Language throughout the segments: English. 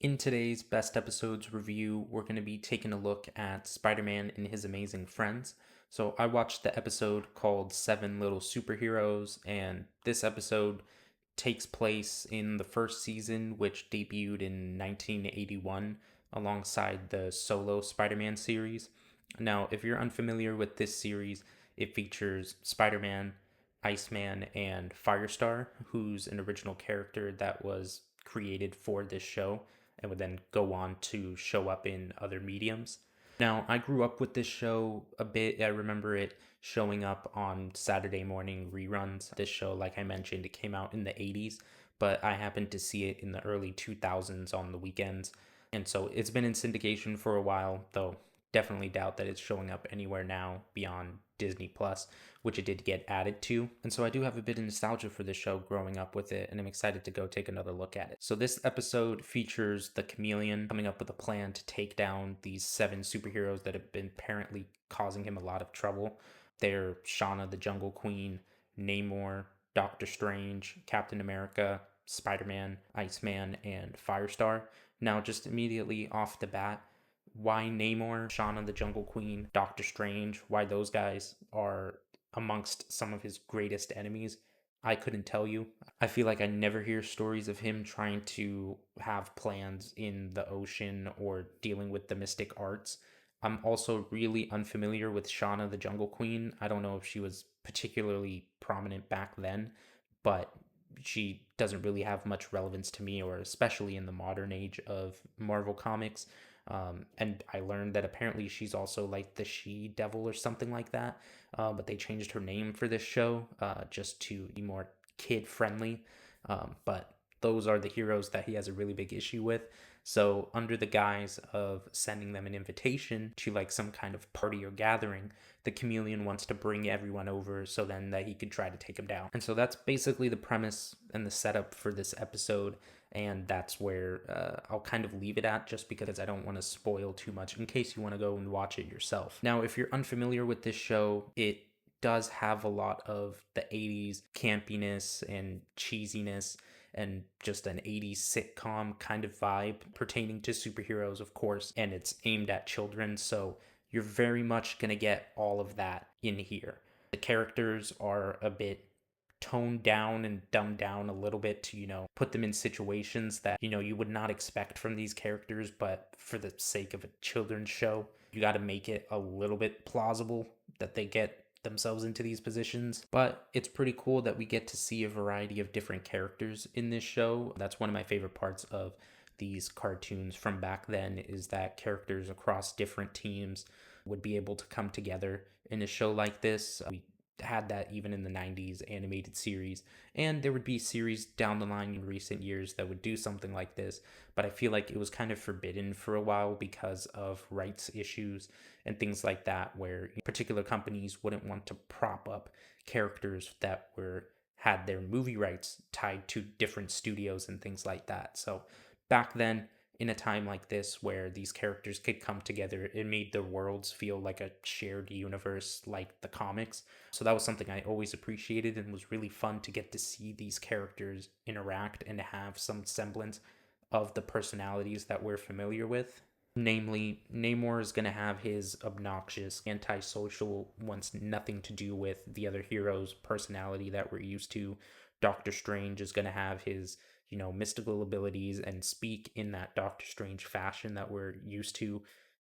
In today's Best Episodes review, we're going to be taking a look at Spider Man and His Amazing Friends. So, I watched the episode called Seven Little Superheroes, and this episode takes place in the first season, which debuted in 1981 alongside the solo Spider Man series. Now, if you're unfamiliar with this series, it features Spider Man, Iceman, and Firestar, who's an original character that was created for this show and would then go on to show up in other mediums. Now, I grew up with this show a bit. I remember it showing up on Saturday morning reruns. This show, like I mentioned, it came out in the 80s, but I happened to see it in the early 2000s on the weekends. And so it's been in syndication for a while, though definitely doubt that it's showing up anywhere now beyond Disney Plus, which it did get added to. And so I do have a bit of nostalgia for this show growing up with it, and I'm excited to go take another look at it. So this episode features the Chameleon coming up with a plan to take down these seven superheroes that have been apparently causing him a lot of trouble. They're Shauna the Jungle Queen, Namor, Doctor Strange, Captain America, Spider-Man, Iceman, and Firestar. Now, just immediately off the bat, why Namor, Shauna the Jungle Queen, Doctor Strange, why those guys are amongst some of his greatest enemies, I couldn't tell you. I feel like I never hear stories of him trying to have plans in the ocean or dealing with the mystic arts. I'm also really unfamiliar with Shauna the Jungle Queen. I don't know if she was particularly prominent back then, but she doesn't really have much relevance to me, or especially in the modern age of Marvel Comics. And I learned that apparently she's also like the She Devil or something like that. But they changed her name for this show just to be more kid friendly. But those are the heroes that he has a really big issue with. So, under the guise of sending them an invitation to like some kind of party or gathering, the Chameleon wants to bring everyone over so then that he could try to take them down. And so that's basically the premise and the setup for this episode. And that's where I'll kind of leave it at, just because I don't want to spoil too much in case you want to go and watch it yourself. Now, if you're unfamiliar with this show, it does have a lot of the 80s campiness and cheesiness and just an 80s sitcom kind of vibe pertaining to superheroes, of course, and it's aimed at children, so you're very much going to get all of that in here. The characters are a bit toned down and dumbed down a little bit to, put them in situations that, you would not expect from these characters, but for the sake of a children's show, you got to make it a little bit plausible that they get themselves into these positions. But it's pretty cool that we get to see a variety of different characters in this show. That's one of my favorite parts of these cartoons from back then, is that characters across different teams would be able to come together in a show like this. We had that even in the 90s animated series, and there would be series down the line in recent years that would do something like this, but I feel like it was kind of forbidden for a while because of rights issues and things like that, where particular companies wouldn't want to prop up characters that had their movie rights tied to different studios and things like that. So back then, in a time like this where these characters could come together, it made the worlds feel like a shared universe like the comics. So that was something I always appreciated, and was really fun to get to see these characters interact and have some semblance of the personalities that we're familiar with. Namely, Namor is going to have his obnoxious, antisocial, wants nothing to do with the other heroes' personality that we're used to. Doctor Strange is going to have his, mystical abilities and speak in that Doctor Strange fashion that we're used to.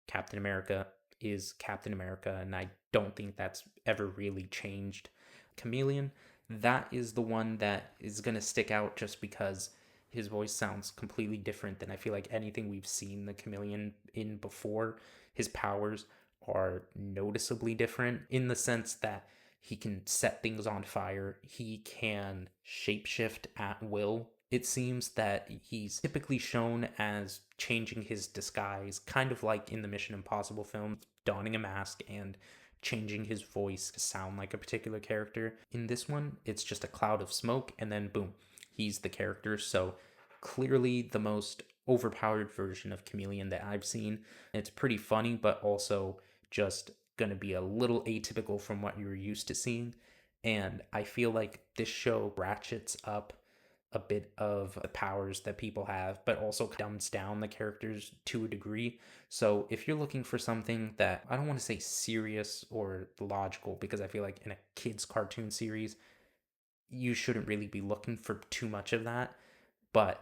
Captain America is Captain America, and I don't think that's ever really changed. Chameleon, that is the one that is going to stick out just because his voice sounds completely different than I feel like anything we've seen the Chameleon in before. His powers are noticeably different in the sense that he can set things on fire, he can shapeshift at will. It seems that he's typically shown as changing his disguise, kind of like in the Mission Impossible films, donning a mask and changing his voice to sound like a particular character. In this one, it's just a cloud of smoke, and then boom, he's the character. So clearly the most overpowered version of Chameleon that I've seen. It's pretty funny, but also just going to be a little atypical from what you're used to seeing. And I feel like this show ratchets up a bit of the powers that people have, but also dumbs down the characters to a degree. So if you're looking for something that, I don't want to say serious or logical, because I feel like in a kid's cartoon series, you shouldn't really be looking for too much of that. But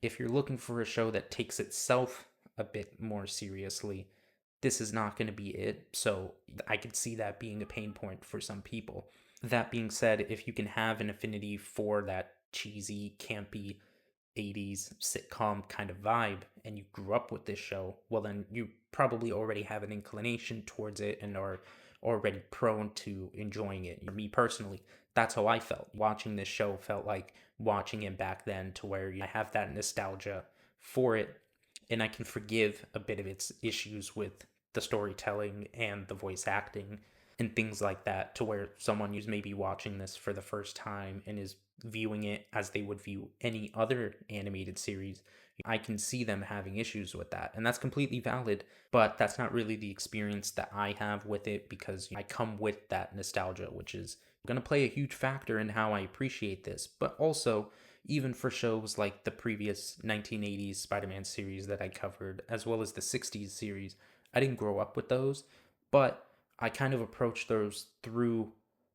if you're looking for a show that takes itself a bit more seriously, this is not going to be it. So I could see that being a pain point for some people. That being said, if you can have an affinity for that cheesy, campy 80s sitcom kind of vibe and you grew up with this show, well, then you probably already have an inclination towards it and are already prone to enjoying it. Me personally, that's how I felt. Watching this show felt like watching it back then, to where I have that nostalgia for it and I can forgive a bit of its issues with the storytelling and the voice acting and things like that, to where someone who's maybe watching this for the first time and is viewing it as they would view any other animated series, I can see them having issues with that. And that's completely valid, but that's not really the experience that I have with it, because I come with that nostalgia, which is going to play a huge factor in how I appreciate this. But also, even for shows like the previous 1980s Spider-Man series that I covered, as well as the 60s series, I didn't grow up with those, but I kind of approach those through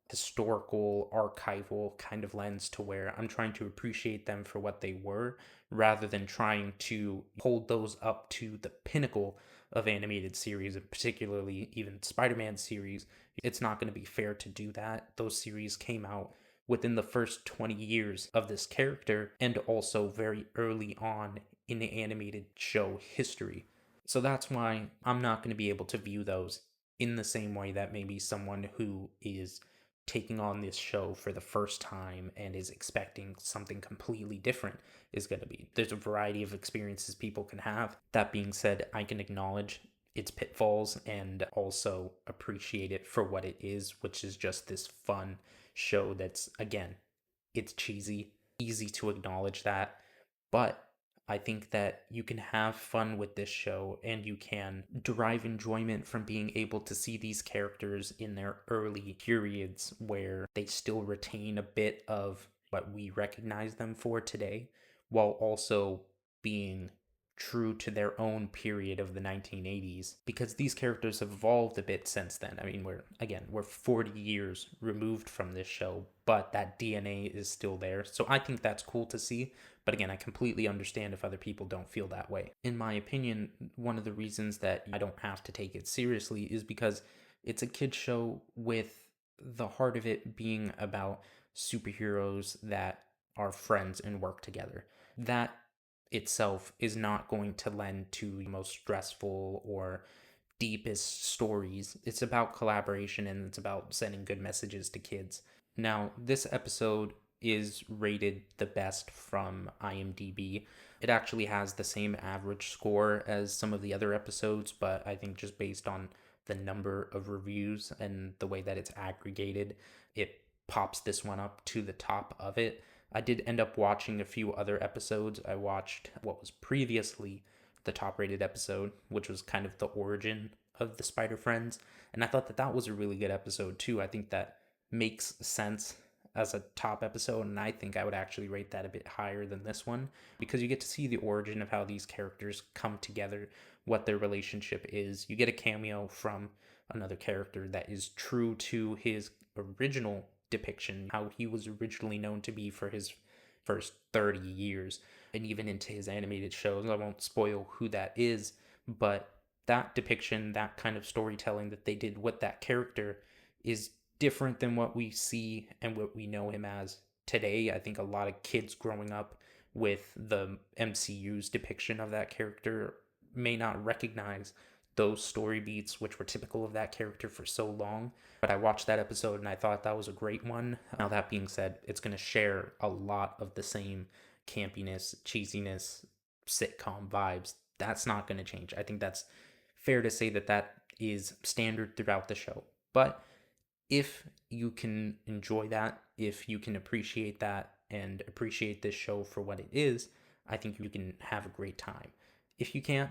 historical, archival kind of lens, to where I'm trying to appreciate them for what they were, rather than trying to hold those up to the pinnacle of animated series, and particularly even Spider-Man series. It's not going to be fair to do that. Those series came out within the first 20 years of this character, and also very early on in the animated show history. So that's why I'm not going to be able to view those in the same way that maybe someone who is taking on this show for the first time and is expecting something completely different is going to be. There's a variety of experiences people can have. That being said, I can acknowledge its pitfalls and also appreciate it for what it is, which is just this fun show that's, again, it's cheesy, easy to acknowledge that, but I think that you can have fun with this show and you can derive enjoyment from being able to see these characters in their early periods where they still retain a bit of what we recognize them for today, while also being true to their own period of the 1980s, because these characters have evolved a bit since then. I mean, we're 40 years removed from this show, but that DNA is still there. So I think that's cool to see. But again, I completely understand if other people don't feel that way. In my opinion, one of the reasons that I don't have to take it seriously is because it's a kid's show, with the heart of it being about superheroes that are friends and work together. That itself is not going to lend to the most stressful or deepest stories. It's about collaboration and it's about sending good messages to kids. Now, this episode is rated the best from IMDb. It actually has the same average score as some of the other episodes, but I think just based on the number of reviews and the way that it's aggregated, it pops this one up to the top of it. I did end up watching a few other episodes. I watched what was previously the top rated episode, which was kind of the origin of the Spider Friends. And I thought that that was a really good episode too. I think that makes sense as a top episode, and I think I would actually rate that a bit higher than this one, because you get to see the origin of how these characters come together, what their relationship is. You get a cameo from another character that is true to his original depiction, how he was originally known to be for his first 30 years, and even into his animated shows. I won't spoil who that is, but that depiction, that kind of storytelling that they did with that character, is different than what we see and what we know him as today. I think a lot of kids growing up with the MCU's depiction of that character may not recognize those story beats, which were typical of that character for so long. But I watched that episode and I thought that was a great one. Now, that being said, it's going to share a lot of the same campiness, cheesiness, sitcom vibes. That's not going to change. I think that's fair to say that that is standard throughout the show. But if you can enjoy that, if you can appreciate that and appreciate this show for what it is, I think you can have a great time. If you can't,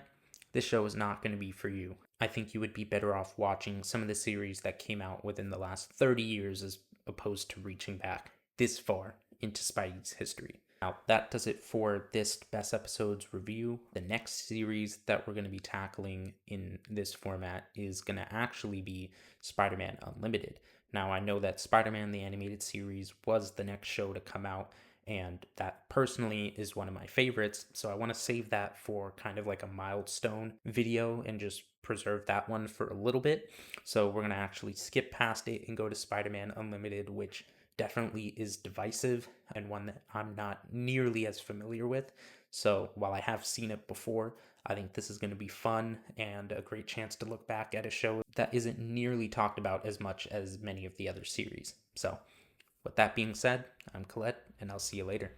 this show is not going to be for you. I think you would be better off watching some of the series that came out within the last 30 years as opposed to reaching back this far into Spidey's history. Now, that does it for this best episodes review. The next series that we're going to be tackling in this format is going to actually be Spider Man Unlimited. Now, I know that Spider Man the Animated Series was the next show to come out, and that personally is one of my favorites, so I want to save that for kind of like a milestone video and just preserve that one for a little bit. So we're going to actually skip past it and go to Spider Man Unlimited, which definitely is divisive and one that I'm not nearly as familiar with. So while I have seen it before, I think this is going to be fun and a great chance to look back at a show that isn't nearly talked about as much as many of the other series. So, with that being said, I'm Colette, and I'll see you later.